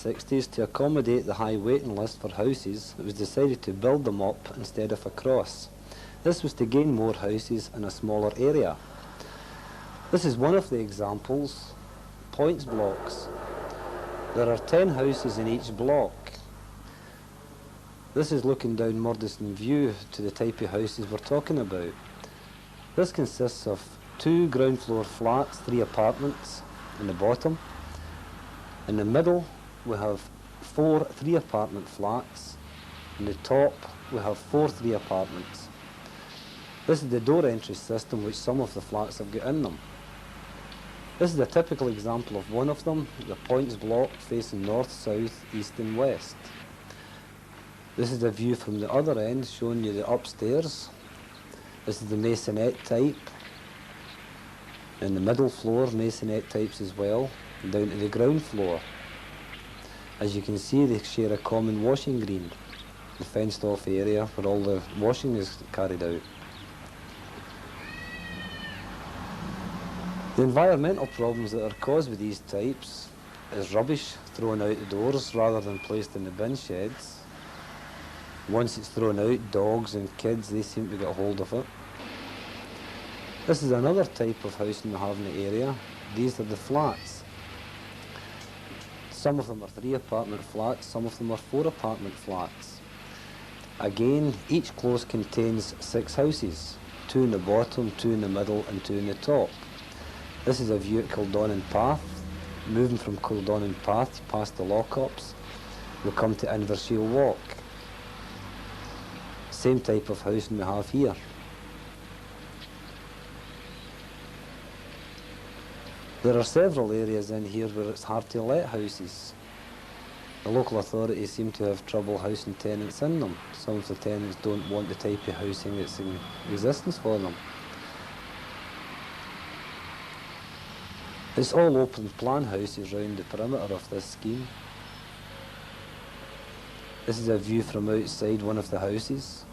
'60s, to accommodate the high waiting list for houses, it was decided to build them up instead of across. This was to gain more houses in a smaller area. This is one of the examples, points blocks. There are 10 houses in each block. This is looking down Murdiston View to the type of houses we're talking about. This consists of 2 ground floor flats, 3 apartments in the bottom. In the middle we have 4 3-apartment flats. In the top we have 4 3 apartments. This is the door entry system which some of the flats have got in them. This is a typical example of one of them, the points block facing north, south, east and west. This is a view from the other end showing you the upstairs. This is the masonette type. In the middle floor, masonette types as well, and down to the ground floor. As you can see, they share a common washing green, the fenced off area where all the washing is carried out. The environmental problems that are caused with these types is rubbish thrown out the doors rather than placed in the bin sheds. Once it's thrown out, dogs and kids, they seem to get hold of it. This is another type of housing we have in the area. These are the flats. Some of them are 3-apartment flats, some of them are 4-apartment flats. Again, each close contains 6 houses, 2 in the bottom, 2 in the middle and 2 in the top. This is a view at Kildonan Path. Moving from Kildonan Path past the lockups, we'll come to Invershiel Walk. Same type of housing we have here. There are several areas in here where it's hard to let houses. The local authorities seem to have trouble housing tenants in them. Some of the tenants don't want the type of housing that's in existence for them. It's all open plan houses round the perimeter of this scheme. This is a view from outside one of the houses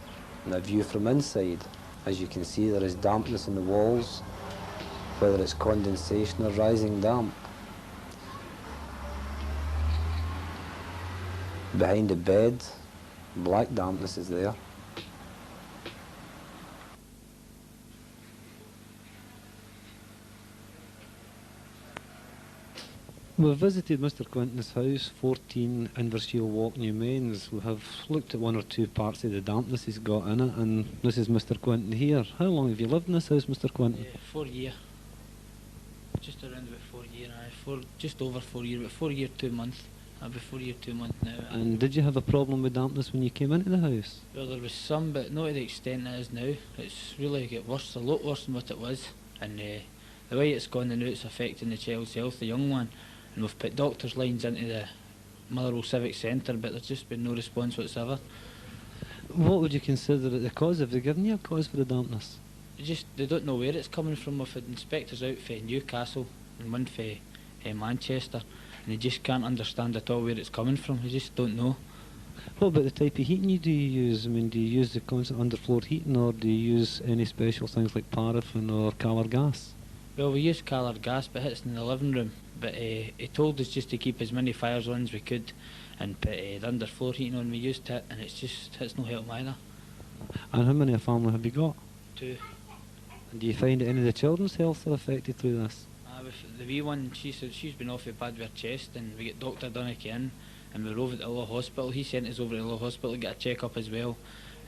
and a view from inside. As you can see, there is dampness in the walls, whether it's condensation or rising damp. Behind the bed, black dampness is there. We've visited Mr. Quinton's house, 14 Invershiel Walk, Newmains. We have looked at 1 or 2 parts of the dampness he's got in it, and this is Mr. Quinton here. How long have you lived in this house, Mr. Quinton? 4 years. Just around about 4 years, just over 4 years, about 4 years, 2 months. About 4 years, 2 months now. And did you have a problem with dampness when you came into the house? Well, there was some, but not to the extent it is now. It's really got worse, a lot worse than what it was. And the way it's gone now, it's affecting the child's health, the young one. And we've put doctors' lines into the Motherwell Civic Centre, but there's just been no response whatsoever. What would you consider it the cause? Have they given you a cause for the dampness? They don't know where it's coming from. We've had inspectors out for Newcastle and one for Manchester, and they just can't understand at all where it's coming from. They just don't know. What about the type of heating do you use? I mean, do you use the constant underfloor heating, or do you use any special things like paraffin or coloured gas? Well, we use coloured gas, but it's in the living room. But he told us just to keep as many fires on as we could and put the underfloor heating on. We used it, and it's no help either. And how many a family have you got? 2. And do you find that any of the children's health are affected through this? With the wee one, she's been off with bad with her chest, and we get Dr. Dunnick in, and we're over at the Law Hospital. He sent us over to the Law Hospital to get a check-up as well.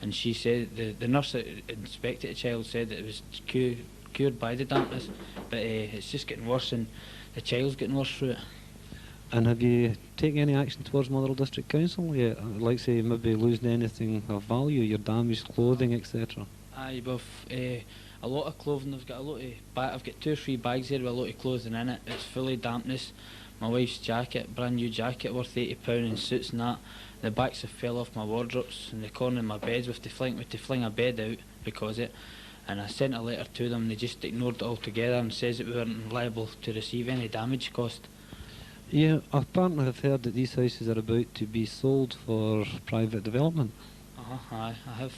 And she said, the nurse that inspected the child said that it was cured by the dampness, but it's just getting worse, and the child's getting worse through it. And have you taken any action towards Motherwell District Council yet? Like, say, maybe losing anything of value, your damaged clothing, etc.? Aye, we've a lot of clothing. I've got a lot of I've got 2 or 3 bags here with a lot of clothing in it. It's fully dampness. My wife's jacket, brand new jacket worth £80, and suits and that. The backs have fell off my wardrobes in the corner of my beds. We have to fling a bed out because of it. and I sent a letter to them. They just ignored it altogether and says that we weren't liable to receive any damage cost. Yeah, apparently I've heard that these houses are about to be sold for private development. Aye, I have.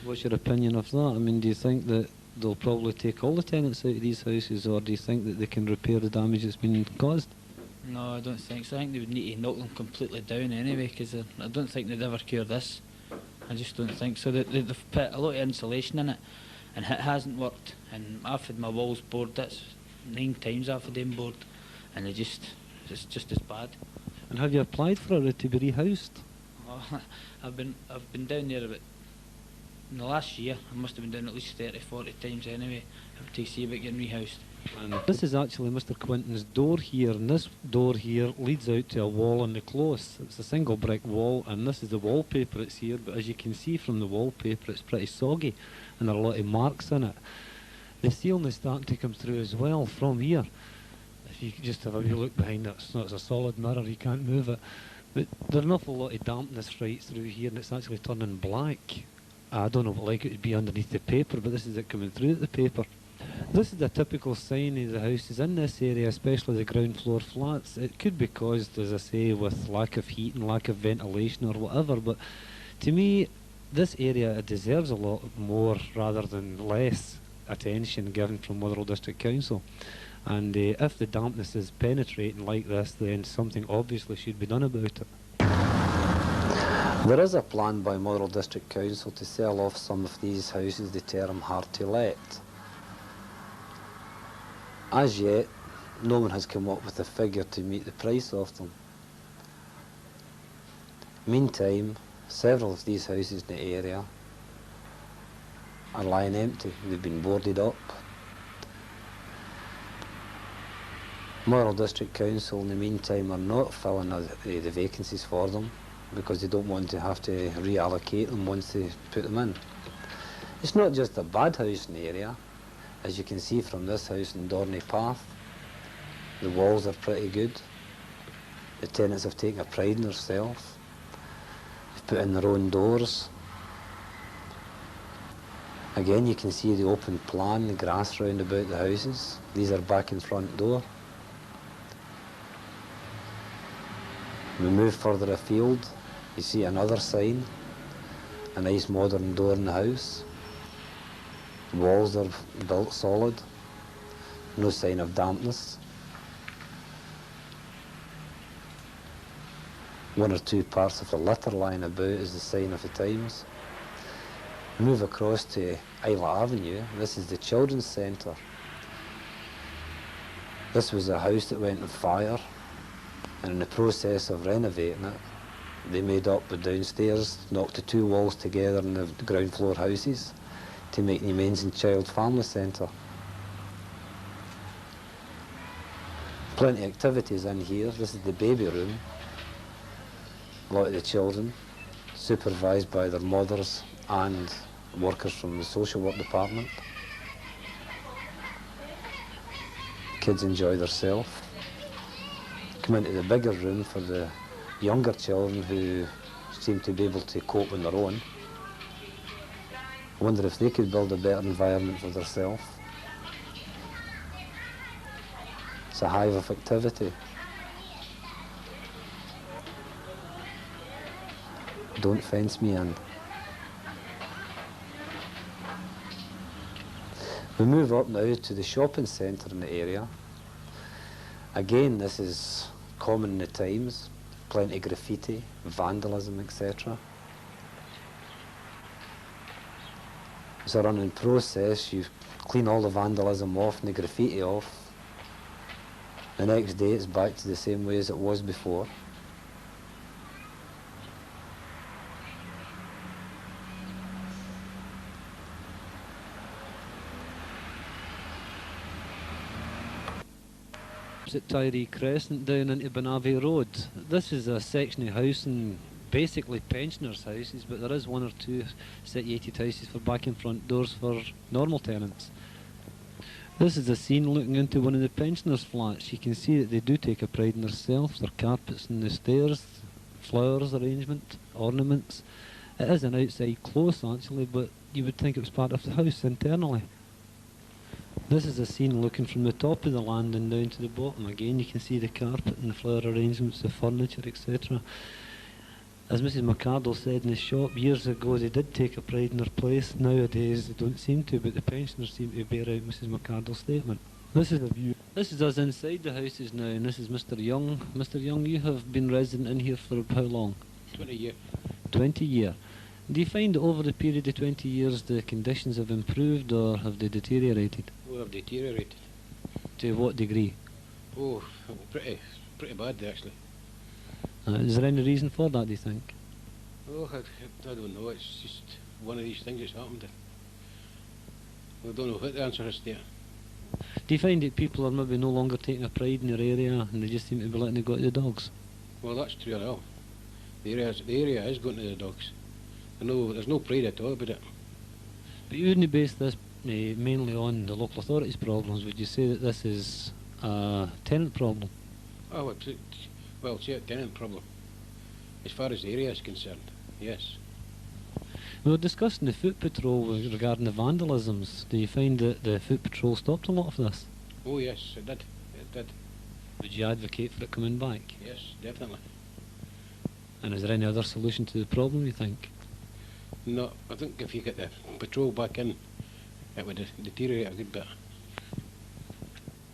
What's your opinion of that? I mean, do you think that they'll probably take all the tenants out of these houses, or do you think that they can repair the damage that's been caused? No, I don't think so. I think they would need to knock them completely down anyway, because I don't think they'd ever cure this. I just don't think so. They've put a lot of insulation in it, and it hasn't worked. And I've had my walls bored. That's 9 times I've had them bored, and it's just as bad. And have you applied for it to be rehoused? Oh, I've been down there about, in the last year, I must have been down at least 30-40 times anyway, to see about getting rehoused. And this is actually Mr. Quinton's door here, and this door here leads out to a wall in the close. It's a single brick wall, and this is the wallpaper that's here, but as you can see from the wallpaper, it's pretty soggy, and there are a lot of marks in it. The ceiling is starting to come through as well from here. If you just have a wee look behind it, it's a solid mirror, you can't move it. But there's an awful lot of dampness right through here, and it's actually turning black. I don't know what like it would be underneath the paper, but this is it coming through the paper. This is a typical sign of the houses in this area, especially the ground floor flats. It could be caused, as I say, with lack of heat and lack of ventilation or whatever, but to me, this area deserves a lot more rather than less attention given from Motherwell District Council. And if the dampness is penetrating like this, then something obviously should be done about it. There is a plan by Motherwell District Council to sell off some of these houses they term hard to let. As yet, no one has come up with a figure to meet the price of them. Meantime, several of these houses in the area are lying empty. They've been boarded up. Motherwell District Council in the meantime are not filling the vacancies for them because they don't want to have to reallocate them once they put them in. It's not just a bad house in the area. As you can see from this house in Dorney Path, the walls are pretty good. The tenants have taken a pride in themselves. They've put in their own doors. Again, you can see the open plan, the grass round about the houses. These are back and front door. We move further afield, you see another sign, a nice modern door in the house. The walls are built solid, no sign of dampness. 1 or 2 parts of the litter lying about is the sign of the times. Move across to Isla Avenue. This is the Children's Centre. This was a house that went on fire, and in the process of renovating it, they made up the downstairs, knocked the 2 walls together in the ground floor houses to make Newmains and Child Family Centre. Plenty of activities in here. This is the baby room. A lot of the children, supervised by their mothers and workers from the social work department. Kids enjoy themselves. Come into the bigger room for the younger children who seem to be able to cope on their own. I wonder if they could build a better environment for themselves. It's a hive of activity. Don't fence me in. We move up now to the shopping centre in the area. Again, this is common in the times. Plenty of graffiti, vandalism, etc. It's a running process. You clean all the vandalism off and the graffiti off. The next day it's back to the same way as it was before. At Tyree Crescent down into Benavi Road. This is a section of housing, basically pensioners' houses, but there is 1 or 2 situated houses for back and front doors for normal tenants. This is a scene looking into one of the pensioners' flats. You can see that they do take a pride in themselves. Their carpets in the stairs, flowers arrangement, ornaments. It is an outside close actually, but you would think it was part of the house internally. This is a scene looking from the top of the landing down to the bottom. Again, you can see the carpet and the flower arrangements, the furniture, etc. As Mrs. McCardle said in the shop, years ago they did take a pride in their place. Nowadays they don't seem to, but the pensioners seem to bear out Mrs. McCardle's statement. This is the view. This is us inside the houses now, and this is Mr. Young. Mr. Young, you have been resident in here for how long? 20 years. 20 years. Do you find that over the period of 20 years the conditions have improved or have they deteriorated? Oh, have deteriorated. To what degree? Oh, pretty bad actually. Is there any reason for that, do you think? Oh, I don't know. It's just one of these things that's happened. I don't know what the answer is there. Do you find that people are maybe no longer taking a pride in their area and they just seem to be letting it go to the dogs? Well, that's true now. The area is going to the dogs. There's no pride at all about it. But you wouldn't base this mainly on the local authorities' problems. Would you say that this is a tenant problem? Oh, it's a tenant problem. As far as the area is concerned, yes. We were discussing the foot patrol regarding the vandalisms. Do you find that the foot patrol stopped a lot of this? Oh, yes, it did. It did. Would you advocate for it coming back? Yes, definitely. And is there any other solution to the problem, you think? No, I think if you get the patrol back in, it would deteriorate a good bit.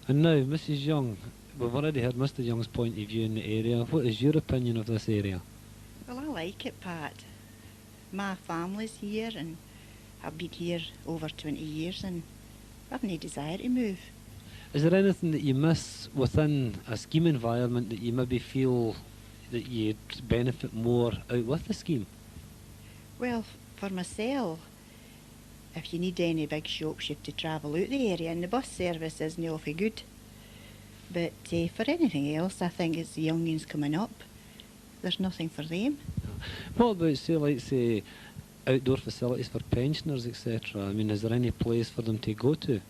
And now, Mrs. Young, we've already heard Mr. Young's point of view in the area. What is your opinion of this area? Well, I like it, Pat. My family's here and I've been here over 20 years and I've no desire to move. Is there anything that you miss within a scheme environment that you maybe feel that you'd benefit more out with the scheme? Well, for myself, if you need any big shops, you have to travel out the area and the bus service isn't awfully good. But for anything else, I think it's the youngins coming up. There's nothing for them. What about, say, outdoor facilities for pensioners, etc.? I mean, is there any place for them to go to?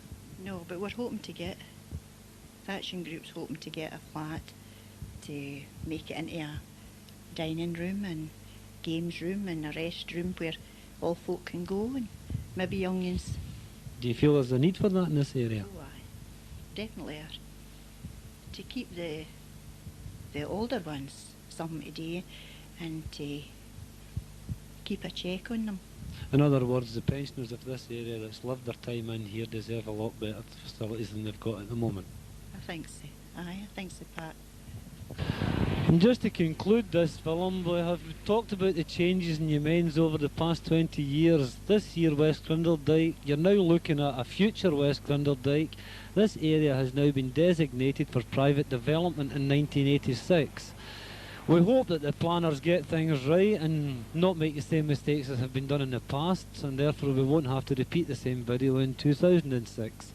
No, but we're hoping to get, Thatching Group's hoping to get a flat to make it into a dining room and games room and a rest room where all folk can go and maybe youngins. Do you feel there's a need for that in this area? Oh, aye. Definitely are. To keep the older ones something to do and to keep a check on them. In other words, the pensioners of this area that's lived their time in here deserve a lot better facilities than they've got at the moment. I think so. Aye, I think so, Pat. And just to conclude this film, we have talked about the changes in Newmains over the past 20 years. This year, West Grindle Dyke, you're now looking at a future West Grindle Dyke. This area has now been designated for private development in 1986. We hope that the planners get things right and not make the same mistakes as have been done in the past, and therefore we won't have to repeat the same video in 2006.